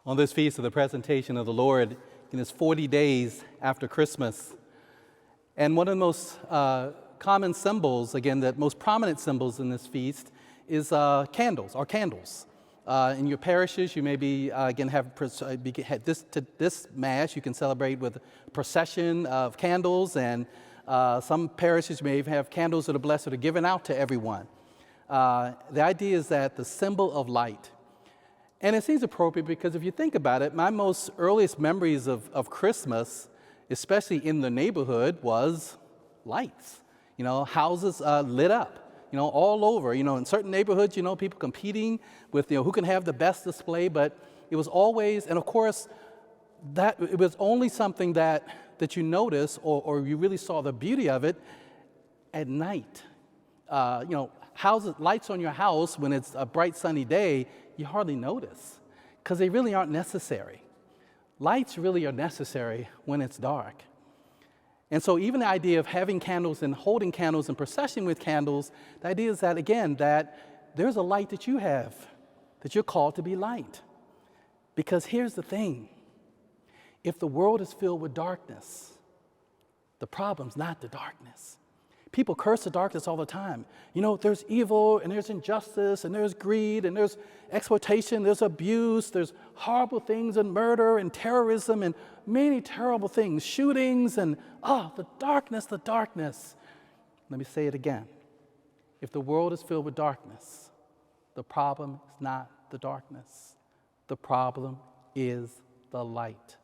On this feast of the presentation of the Lord, it's 40 days after Christmas. And one of the most common symbols, again, the most prominent symbols in this feast is candles. In your parishes, you maybe, again, this Mass, you can celebrate with a procession of candles, and some parishes may have candles that are blessed or given out to everyone. The idea is that the symbol of light. And it seems appropriate because if you think about it, my most earliest memories of Christmas, especially in the neighborhood, was lights. Houses lit up, all over. In certain neighborhoods, people competing with, who can have the best display. But it was always, and of course, that it was only something that you noticed or you really saw the beauty of it at night. Houses, lights on your house when it's a bright sunny day, you hardly notice because they really aren't necessary. Lights really are necessary when it's dark. And so even the idea of having candles and holding candles and processioning with candles, the idea is that, again, that there's a light that you have, that you're called to be light. Because here's the thing. If the world is filled with darkness, the problem's not the darkness. People curse the darkness all the time. There's evil, and there's injustice, and there's greed, and there's exploitation, there's abuse, there's horrible things, and murder, and terrorism, and many terrible things, shootings, and the darkness. Let me say it again. If the world is filled with darkness, the problem is not the darkness. The problem is the light.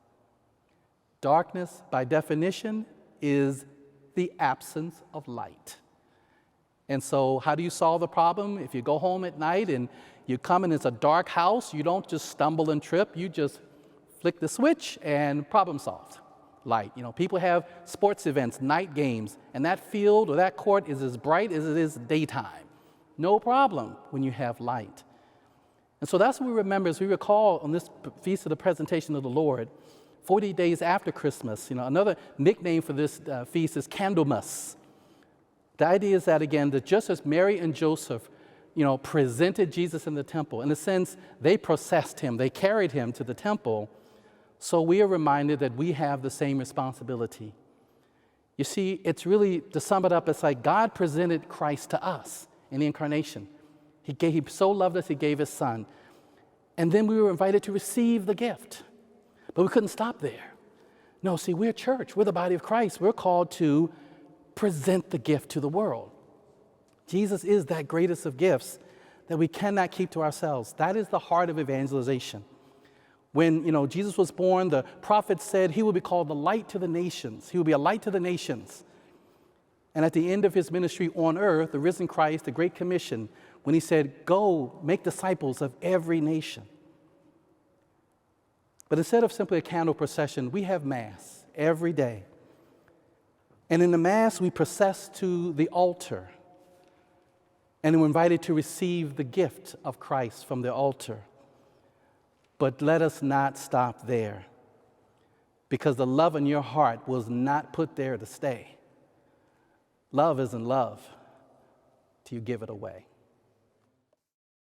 Darkness, by definition, is the absence of light. And so how do you solve the problem? If you go home at night and you come and it's a dark house, you don't just stumble and trip, you just flick the switch and problem solved. Light. People have sports events, night games, and that field or that court is as bright as it is daytime. No problem when you have light. And so that's what we remember as we recall on this feast of the presentation of the Lord, 40 days after Christmas. Another nickname for this feast is Candlemas. The idea is that, again, that just as Mary and Joseph, presented Jesus in the temple, in a sense, they processed him, they carried him to the temple, so we are reminded that we have the same responsibility. You see, it's really, to sum it up, it's like God presented Christ to us in the incarnation. He so loved us, he gave his son. And then we were invited to receive the gift. But we couldn't stop there. No, see, we're a church. We're the body of Christ. We're called to present the gift to the world. Jesus is that greatest of gifts that we cannot keep to ourselves. That is the heart of evangelization. When, Jesus was born, the prophet said he will be called the light to the nations. He will be a light to the nations. And at the end of his ministry on earth, the risen Christ, the Great Commission, when he said, go make disciples of every nation. But instead of simply a candle procession, we have Mass every day. And in the Mass, we process to the altar. And we're invited to receive the gift of Christ from the altar. But let us not stop there, because the love in your heart was not put there to stay. Love isn't love till you give it away.